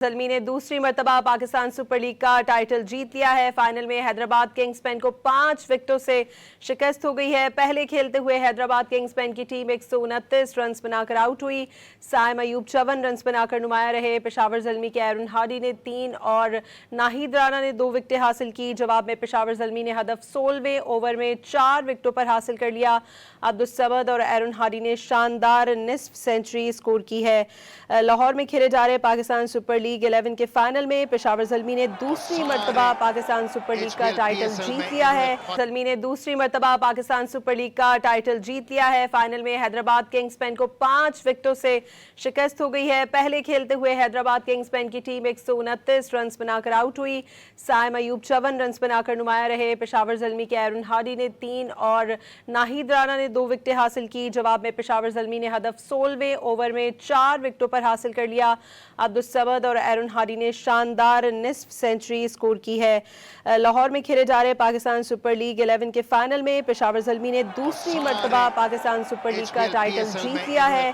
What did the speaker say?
ज़ल्मी ने दूसरी मर्तबा पाकिस्तान सुपर लीग का टाइटल जीत लिया है। फाइनल में हैदराबाद किंग्स पेन को 5 विकेटों से शिकस्त हो गई है। पहले खेलते हुए हैदराबाद किंग्स पेन की टीम 129 रन बनाकर आउट हुई। साइम अयूब 54 रन बनाकर नुमाया रहे। पेशावर ज़ल्मी के एरन हार्डी ने 3 और नाहिद राना ने 2 विकेटें हासिल की। जवाब में पेशावर ज़ल्मी ने हदफ 16वें ओवर में 4 विकेटों पर हासिल कर लिया। अब्दुल समद और एरन हार्डी ने शानदार निस्फ सेंचुरी स्कोर की है। लाहौर में खेले जा रहे पाकिस्तान सुपर लीग 11 के फाइनल में पेशावर ज़ल्मी ने दूसरी मर्तबा पाकिस्तान सुपर लीग का टाइटल जीत लिया है। ज़ल्मी ने दूसरी मर्तबा पाकिस्तान सुपर लीग का टाइटल जीत लिया है। फाइनल में हैदराबाद किंग्स पेन को 5 विकेटों से शिकस्त हो गई है। पहले खेलते हुए हैदराबाद किंग्स पेन की टीम 129 रन बनाकर आउट हुई। साइम अयूब 54 रन बनाकर नुमाया रहे। पेशावर ज़ल्मी के एरन हार्डी ने 3 और नाहिद राना ने 2 विकेटें हासिल की। जवाब में पेशावर ज़ल्मी ने हदफ 16वें ओवर में 4 विकेटों पर हासिल कर लिया। अब्दुल समद और एरन हार्डी ने शानदार निस्फ सेंचुरी स्कोर की है। लाहौर में खेले जा रहे पाकिस्तान सुपर लीग 11 के फाइनल में पेशावर ज़ल्मी ने दूसरी मर्तबा पाकिस्तान सुपर लीग का टाइटल जीत लिया है।